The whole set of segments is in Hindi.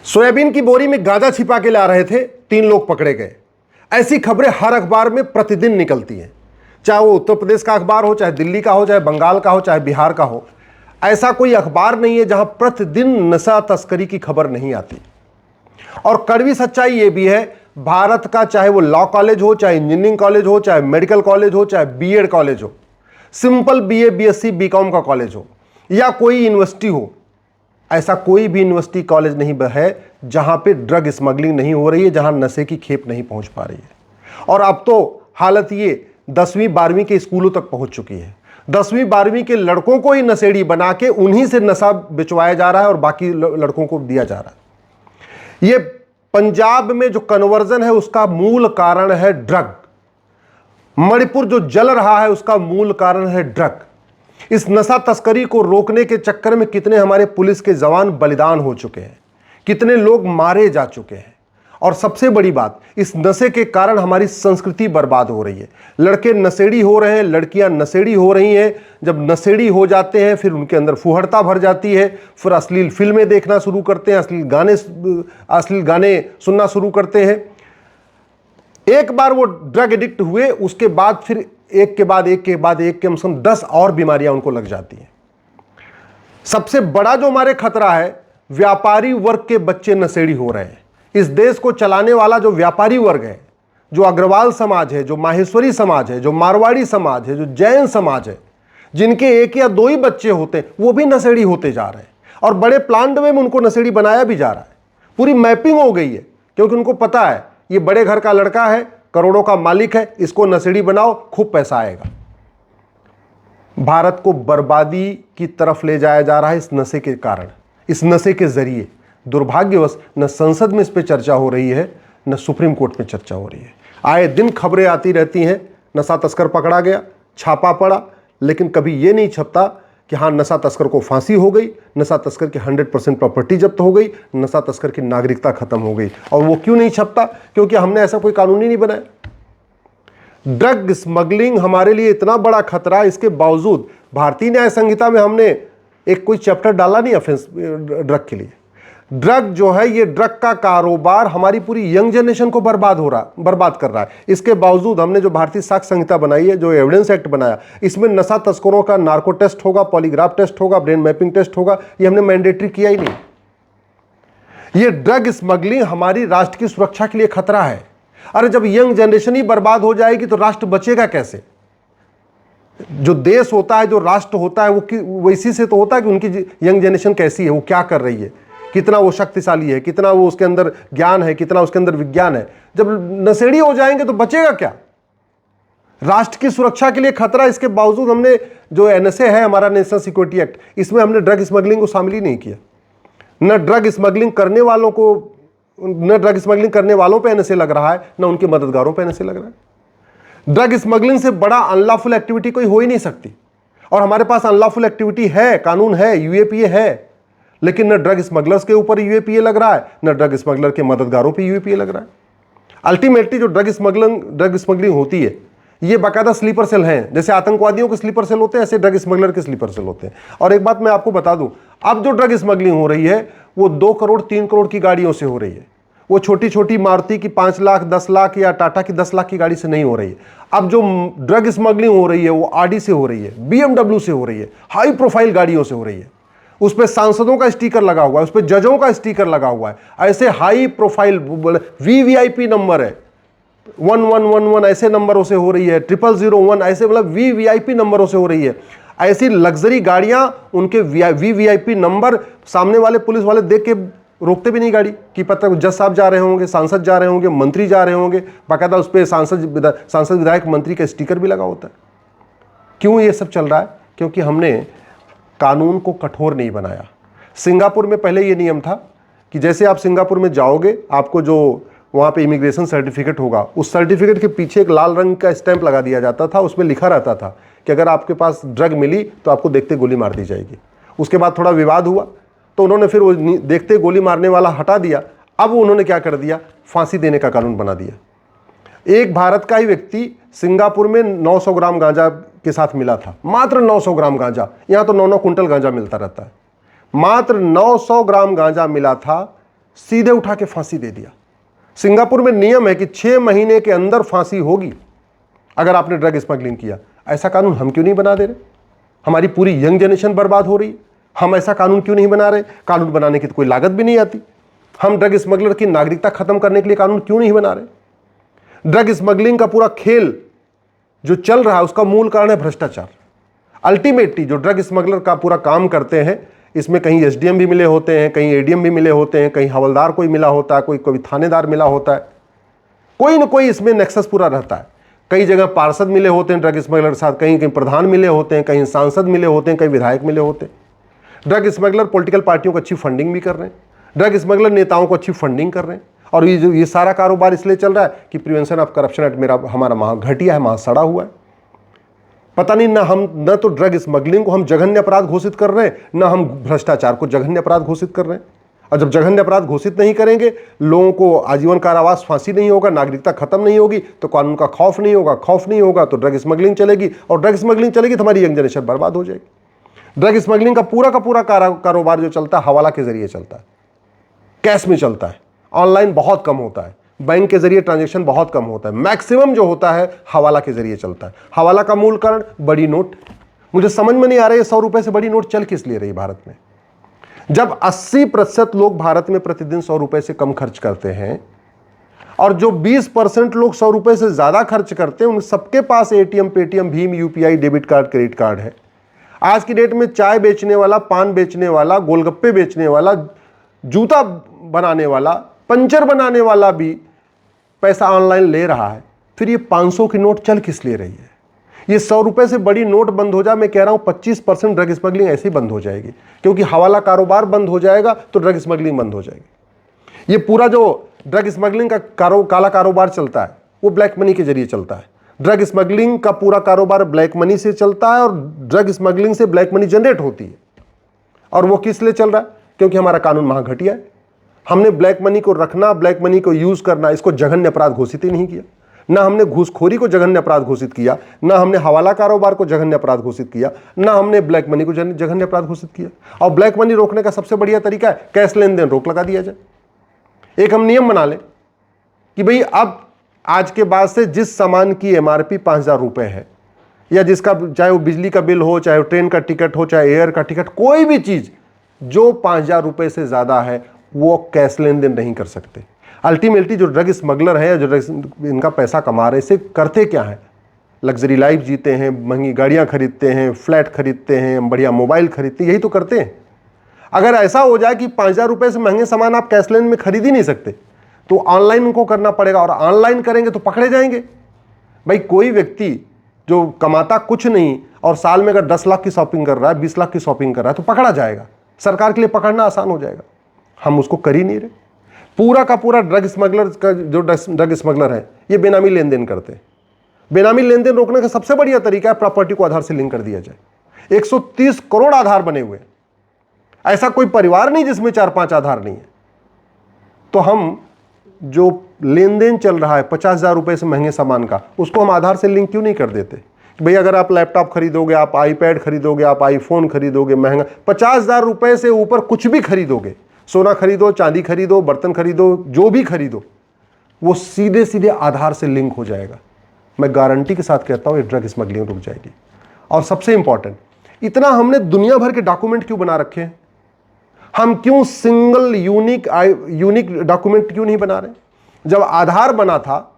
सोयाबीन की बोरी में गांजा छिपा के ला रहे थे, 3 लोग पकड़े गए। ऐसी खबरें हर अखबार में प्रतिदिन निकलती हैं, चाहे वो उत्तर प्रदेश का अखबार हो, चाहे दिल्ली का हो, चाहे बंगाल का हो, चाहे बिहार का हो। ऐसा कोई अखबार नहीं है जहां प्रतिदिन नशा तस्करी की खबर नहीं आती। और कड़वी सच्चाई यह भी है, भारत का चाहे वो लॉ कॉलेज हो, चाहे इंजीनियरिंग कॉलेज हो, चाहे मेडिकल कॉलेज हो, चाहे बीएड कॉलेज हो, सिंपल बीए, बीएससी, बीकॉम का कॉलेज हो, या कोई यूनिवर्सिटी हो, ऐसा कोई भी यूनिवर्सिटी कॉलेज नहीं है जहां पे ड्रग स्मगलिंग नहीं हो रही है, जहां नशे की खेप नहीं पहुंच पा रही है। और अब तो हालत ये 10वीं 12वीं के स्कूलों तक पहुंच चुकी है। 10वीं 12वीं के लड़कों को ही नशेड़ी बना के उन्हीं से नशा बिचवाया जा रहा है और बाकी लड़कों को दिया जा रहा है। ये पंजाब में जो कन्वर्जन है उसका मूल कारण है ड्रग। मणिपुर जो जल रहा है उसका मूल कारण है ड्रग। इस नशा तस्करी को रोकने के चक्कर में कितने हमारे पुलिस के जवान बलिदान हो चुके हैं, कितने लोग मारे जा चुके हैं। और सबसे बड़ी बात, इस नशे के कारण हमारी संस्कृति बर्बाद हो रही है। लड़के नशेड़ी हो रहे हैं, लड़कियां नशेड़ी हो रही हैं। जब नशेड़ी हो जाते हैं फिर उनके अंदर फुहड़ता भर जाती है, फिर अश्लील फिल्में देखना शुरू करते हैं, अश्लील गाने सुनना शुरू करते हैं। एक बार वो ड्रग एडिक्ट हुए, उसके बाद फिर एक के बाद एक के बाद एक के 10 और बीमारियां उनको लग जाती हैं। सबसे बड़ा जो हमारे खतरा है, व्यापारी वर्ग के बच्चे नशेड़ी हो रहे हैं। इस देश को चलाने वाला जो व्यापारी वर्ग है, जो अग्रवाल समाज है, जो माहेश्वरी समाज है, जो मारवाड़ी समाज है, जो जैन समाज है, जिनके 1 या 2 ही बच्चे होते हैं, वो भी नशेड़ी होते जा रहे हैं। और बड़े प्लांट में उनको नशेड़ी बनाया भी जा रहा है। पूरी मैपिंग हो गई है, क्योंकि उनको पता है ये बड़े घर का लड़का है, करोड़ों का मालिक है, इसको नशेड़ी बनाओ, खूब पैसा आएगा। भारत को बर्बादी की तरफ ले जाया जा रहा है इस नशे के कारण, इस नशे के जरिए। दुर्भाग्यवश न संसद में इस पर चर्चा हो रही है, न सुप्रीम कोर्ट में चर्चा हो रही है। आए दिन खबरें आती रहती हैं, नशा तस्कर पकड़ा गया, छापा पड़ा, लेकिन कभी यह नहीं छपता कि हाँ नशा तस्कर को फांसी हो गई, नशा तस्कर की 100% प्रॉपर्टी जब्त हो गई, नशा तस्कर की नागरिकता खत्म हो गई। और वो क्यों नहीं छपता? क्योंकि हमने ऐसा कोई कानून ही नहीं बनाया। ड्रग स्मगलिंग हमारे लिए इतना बड़ा खतरा है, इसके बावजूद भारतीय न्याय संहिता में हमने एक कोई चैप्टर डाला नहीं ऑफेंस ड्रग के लिए। ड्रग जो है, ये ड्रग का कारोबार हमारी पूरी यंग जनरेशन को बर्बाद कर रहा है। इसके बावजूद हमने जो भारतीय साक्ष्य संहिता बनाई है, जो एविडेंस एक्ट बनाया, इसमें नशा तस्करों का नार्को टेस्ट होगा, पॉलीग्राफ टेस्ट होगा, ब्रेन मैपिंग टेस्ट होगा, ये हमने मैंडेटरी किया ही नहीं। ये ड्रग स्मगलिंग हमारी राष्ट्र की सुरक्षा के लिए खतरा है। अरे जब यंग जनरेशन ही बर्बाद हो जाएगी तो राष्ट्र बचेगा कैसे? जो देश होता है, जो राष्ट्र होता है, वो इसी से तो होता है कि उनकी यंग जनरेशन कैसी है, वो क्या कर रही है, कितना वो शक्तिशाली है, कितना वो उसके अंदर ज्ञान है, कितना उसके अंदर विज्ञान है। जब नशेड़ी हो जाएंगे तो बचेगा क्या? राष्ट्र की सुरक्षा के लिए खतरा। इसके बावजूद हमने जो एनएसए है, हमारा नेशनल सिक्योरिटी एक्ट, इसमें हमने ड्रग स्मगलिंग को शामिल ही नहीं किया। न ड्रग स्मगलिंग करने वालों पे एनएसए लग रहा है, न उनके मददगारों पे एनएसए लग रहा है। ड्रग स्मगलिंग से बड़ा अनलॉफुल एक्टिविटी कोई हो ही नहीं सकती। और हमारे पास अनलॉफुल एक्टिविटी है, कानून है, यूएपीए है, लेकिन न ड्रग स्मगलर्स के ऊपर यूएपीए लग रहा है, न ड्रग स्मगलर के मददगारों पे यूएपीए लग रहा है। अल्टीमेटली जो ड्रग स्मगलिंग होती है, ये बाकायदा स्लीपर सेल हैं। जैसे आतंकवादियों के स्लीपर सेल होते हैं, ऐसे ड्रग स्मगलर के स्लीपर सेल होते हैं। और एक बात मैं आपको बता दूं, अब जो ड्रग स्मगलिंग हो रही है वो 2 करोड़ 3 करोड़ की गाड़ियों से हो रही है। वो छोटी छोटी मारुति की 5 लाख 10 लाख या टाटा की 10 लाख की गाड़ी से नहीं हो रही है। अब जो ड्रग स्मगलिंग हो रही है वो आरडी से हो रही है, बीएमडब्ल्यू से हो रही है, हाई प्रोफाइल गाड़ियों से हो रही है। उस पर सांसदों का स्टिकर लगा हुआ है, उस पर जजों का स्टिकर लगा हुआ है। ऐसे हाई प्रोफाइल वीवीआईपी नंबर है, 1111 ऐसे नंबरों से हो रही है, 0001 ऐसे, मतलब वीवीआईपी नंबरों से हो रही है। ऐसी लग्जरी गाड़ियां, उनके वीवीआईपी नंबर, सामने वाले पुलिस वाले देख के रोकते भी नहीं गाड़ी, कि पता जज साहब जा रहे होंगे, सांसद जा रहे होंगे, मंत्री जा रहे होंगे, बाकायदा उस पर सांसद विधायक मंत्री का स्टिकर भी लगा होता है। क्यों ये सब चल रहा है? क्योंकि हमने कानून को कठोर नहीं बनाया। सिंगापुर में पहले ये नियम था कि जैसे आप सिंगापुर में जाओगे, आपको जो वहाँ पे इमिग्रेशन सर्टिफिकेट होगा, उस सर्टिफिकेट के पीछे एक लाल रंग का स्टैंप लगा दिया जाता था। उसमें लिखा रहता था कि अगर आपके पास ड्रग मिली तो आपको देखते गोली मार दी जाएगी। उसके बाद थोड़ा विवाद हुआ तो उन्होंने फिर वो देखते गोली मारने वाला हटा दिया। अब उन्होंने क्या कर दिया, फांसी देने का कानून बना दिया। एक भारत का ही व्यक्ति सिंगापुर में 900 ग्राम गांजा के साथ मिला था, मात्र 900 ग्राम गांजा। यहाँ तो 9-9 कुंटल गांजा मिलता रहता है। मात्र 900 ग्राम गांजा मिला था, सीधे उठा के फांसी दे दिया। सिंगापुर में नियम है कि 6 महीने के अंदर फांसी होगी अगर आपने ड्रग स्मगलिंग किया। ऐसा कानून हम क्यों नहीं बना दे रहे? हमारी पूरी यंग जनरेशन बर्बाद हो रही है, हम ऐसा कानून क्यों नहीं बना रहे? कानून बनाने की तो कोई लागत भी नहीं आती। हम ड्रग स्मगलर की नागरिकता खत्म करने के लिए कानून क्यों नहीं बना रहे? ड्रग स्मगलिंग का पूरा खेल जो चल रहा है उसका मूल कारण है भ्रष्टाचार। अल्टीमेटली जो ड्रग स्मगलर का पूरा काम करते हैं, इसमें कहीं एसडीएम भी मिले होते हैं, कहीं एडीएम भी मिले होते हैं, कहीं हवलदार कोई मिला होता है, कोई थानेदार मिला होता है, कोई ना कोई इसमें नेक्सस पूरा रहता है। कई जगह पार्षद मिले होते हैं ड्रग स्मगलर के साथ, कहीं कहीं प्रधान मिले होते हैं, कहीं सांसद मिले होते हैं, कहीं विधायक मिले होते हैं। ड्रग स्मगलर पॉलिटिकल पार्टियों को अच्छी फंडिंग भी कर रहे हैं, ड्रग स्मगलर नेताओं को अच्छी फंडिंग कर रहे हैं। और ये सारा कारोबार इसलिए चल रहा है कि प्रिवेंशन ऑफ करप्शन एक्ट हमारा महा घटिया है, महा सड़ा हुआ है। पता नहीं ना तो ड्रग स्मगलिंग को हम जघन्य अपराध घोषित कर रहे हैं, ना हम भ्रष्टाचार को जघन्य अपराध घोषित कर रहे हैं। और जब जघन्य अपराध घोषित नहीं करेंगे, लोगों को आजीवन कारावास, फांसी नहीं होगा, नागरिकता खत्म नहीं होगी, तो कानून का खौफ नहीं होगा, खौफ नहीं होगा तो ड्रग स्मगलिंग चलेगी, और ड्रग स्मगलिंग चलेगी तो हमारी यंग जनरेशन बर्बाद हो जाएगी। ड्रग स्मगलिंग का पूरा कारोबार जो चलता है हवाला के जरिए चलता है, कैश में चलता है, ऑनलाइन बहुत कम होता है, बैंक के जरिए ट्रांजैक्शन बहुत कम होता है, मैक्सिमम जो होता है हवाला के जरिए चलता है। हवाला का मूल कारण बड़ी नोट। मुझे समझ में नहीं आ रहा है 100 रुपए से बड़ी नोट चल किस लिए रही भारत में, जब 80% लोग भारत में प्रतिदिन 100 रुपए से कम खर्च करते हैं, और जो 20% लोग 100 रुपए से ज्यादा खर्च करते हैं उन सबके पास एटीएम, पेटीएम, भीम, UPI, debit card, credit card है। आज की डेट में चाय बेचने वाला, पान बेचने वाला, गोलगप्पे बेचने वाला, जूता बनाने वाला, पंचर बनाने वाला भी पैसा ऑनलाइन ले रहा है। फिर ये 500 की नोट चल किस लिए रही है? ये 100 रुपए से बड़ी नोट बंद हो जाए, मैं कह रहा हूं 25% ड्रग स्मगलिंग ऐसे ही बंद हो जाएगी, क्योंकि हवाला कारोबार बंद हो जाएगा तो ड्रग स्मगलिंग बंद हो जाएगी। ये पूरा जो ड्रग स्मगलिंग का काला कारोबार चलता है वो ब्लैक मनी के जरिए चलता है। ड्रग स्मगलिंग का पूरा कारोबार ब्लैक मनी से चलता है, और ड्रग स्मगलिंग से ब्लैक मनी जनरेट होती है। और वो किस लिए चल रहा है? क्योंकि हमारा कानून महा घटिया है। हमने ब्लैक मनी को रखना, ब्लैक मनी को यूज करना, इसको जघन्य अपराध घोषित ही नहीं किया। ना हमने घूसखोरी को जघन्य अपराध घोषित किया, ना हमने हवाला कारोबार को जघन्य अपराध घोषित किया, ना हमने ब्लैक मनी को जघन्य अपराध घोषित किया। और ब्लैक मनी रोकने का सबसे बढ़िया तरीका है कैश लेन देन रोक लगा दिया जाए। एक हम नियम बना लें कि भाई अब आज के बाद से जिस सामान की एमआरपी 5,000 रुपए है, या जिसका चाहे वो बिजली का बिल हो, चाहे वो ट्रेन का टिकट हो, चाहे एयर का टिकट, कोई भी चीज जो 5,000 रुपए से ज्यादा है वो कैश लेन देन नहीं कर सकते। अल्टीमेटली जो ड्रग स्मगलर है, जो ड्रग इनका पैसा कमा रहे, इसे करते क्या है? लग्जरी लाइफ जीते हैं, महंगी गाड़ियां खरीदते हैं, फ्लैट खरीदते हैं, बढ़िया मोबाइल खरीदते हैं, यही तो करते हैं। अगर ऐसा हो जाए कि 5,000 रुपए से महंगे सामान आप कैश लेन में खरीद ही नहीं सकते, तो ऑनलाइन उनको करना पड़ेगा, और ऑनलाइन करेंगे तो पकड़े जाएंगे। भाई कोई व्यक्ति जो कमाता कुछ नहीं और साल में अगर 10 लाख की शॉपिंग कर रहा है, 20 लाख की शॉपिंग कर रहा है, तो पकड़ा जाएगा। सरकार के लिए पकड़ना आसान हो जाएगा। हम उसको कर ही नहीं रहे। पूरा का पूरा ड्रग स्मगलर का जो ड्रग स्मगलर है ये बेनामी लेन देन करते हैं। बेनामी लेन देन रोकने का सबसे बढ़िया तरीका है प्रॉपर्टी को आधार से लिंक कर दिया जाए। 130 करोड़ आधार बने हुए हैं, ऐसा कोई परिवार नहीं जिसमें 4-5 आधार नहीं है। तो हम जो लेन देन चल रहा है 50,000 रुपए से महंगे सामान का, उसको हम आधार से लिंक क्यों नहीं कर देते? भाई अगर आप लैपटॉप खरीदोगे, आप आईपैड खरीदोगे, आप आईफोन खरीदोगे, महंगा 50,000 रुपए से ऊपर कुछ भी खरीदोगे, सोना खरीदो, चांदी खरीदो, बर्तन खरीदो, जो भी खरीदो, वो सीधे सीधे आधार से लिंक हो जाएगा। मैं गारंटी के साथ कहता हूं ये ड्रग स्मगलिंग रुक जाएगी। और सबसे इंपॉर्टेंट, इतना हमने दुनिया भर के डॉक्यूमेंट क्यों बना रखे हैं? हम क्यों सिंगल यूनिक डॉक्यूमेंट क्यों नहीं बना रहे? जब आधार बना था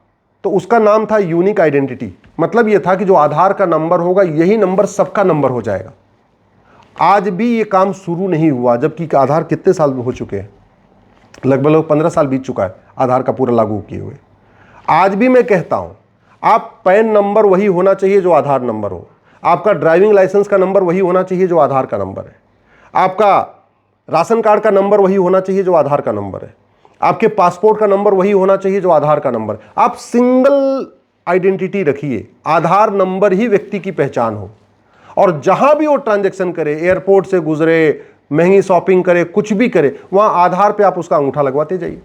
तो उसका नाम था यूनिक आइडेंटिटी। मतलब यह था कि जो आधार का नंबर होगा यही नंबर सबका नंबर हो जाएगा। आज भी ये काम शुरू नहीं हुआ, जबकि आधार कितने साल हो चुके हैं? लगभग 15 साल बीत चुका है आधार का पूरा लागू किए हुए। आज भी मैं कहता हूं आप पैन नंबर वही होना चाहिए जो आधार नंबर हो, आपका ड्राइविंग लाइसेंस का नंबर वही होना चाहिए जो आधार का नंबर है, आपका राशन कार्ड का नंबर वही होना चाहिए जो आधार का नंबर है, आपके पासपोर्ट का नंबर वही होना चाहिए जो आधार का नंबर। आप सिंगल आइडेंटिटी रखिए, आधार नंबर ही व्यक्ति की पहचान हो। और जहां भी वो ट्रांजैक्शन करे, एयरपोर्ट से गुजरे, महंगी शॉपिंग करे, कुछ भी करे, वहां आधार पे आप उसका अंगूठा लगवाते जाइए।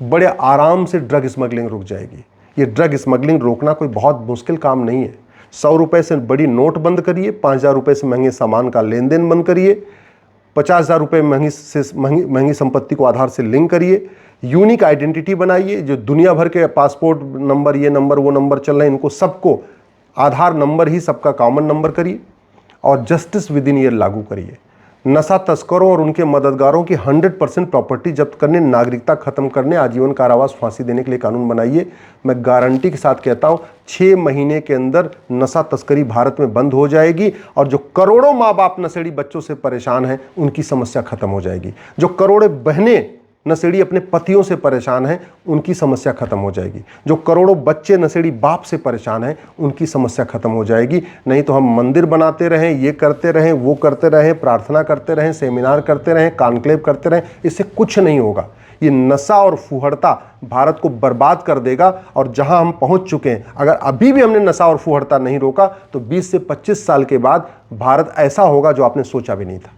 बड़े आराम से ड्रग स्मगलिंग रुक जाएगी। ये ड्रग स्मगलिंग रोकना कोई बहुत मुश्किल काम नहीं है। 100 रुपए से बड़ी नोट बंद करिए, 5,000 रुपए से महंगे सामान का लेन देन बंद करिए, 50,000 रुपये महंगी संपत्ति को आधार से लिंक करिए, यूनिक आइडेंटिटी बनाइए। जो दुनिया भर के पासपोर्ट नंबर, ये नंबर, वो नंबर चल रहे हैं, इनको सबको आधार नंबर ही सबका कॉमन नंबर करिए और जस्टिस विद इन ईयर लागू करिए। नशा तस्करों और उनके मददगारों की 100% प्रॉपर्टी जब्त करने, नागरिकता खत्म करने, आजीवन कारावास, फांसी देने के लिए कानून बनाइए। मैं गारंटी के साथ कहता हूं 6 महीने के अंदर नशा तस्करी भारत में बंद हो जाएगी और जो करोड़ों माँ बाप नशेड़ी बच्चों से परेशान हैं उनकी समस्या खत्म हो जाएगी। जो करोड़ों बहनें नशेड़ी अपने पतियों से परेशान हैं उनकी समस्या खत्म हो जाएगी। जो करोड़ों बच्चे नशेड़ी बाप से परेशान हैं उनकी समस्या खत्म हो जाएगी। नहीं तो हम मंदिर बनाते रहें, ये करते रहें, वो करते रहें, प्रार्थना करते रहें, सेमिनार करते रहें, कॉन्क्लेव करते रहें, इससे कुछ नहीं होगा। ये नशा और फुहड़ता भारत को बर्बाद कर देगा और जहां हम पहुंच चुके हैं, अगर अभी भी हमने नशा और फुहड़ता नहीं रोका तो 20 से 25 साल के बाद भारत ऐसा होगा जो आपने सोचा भी नहीं था।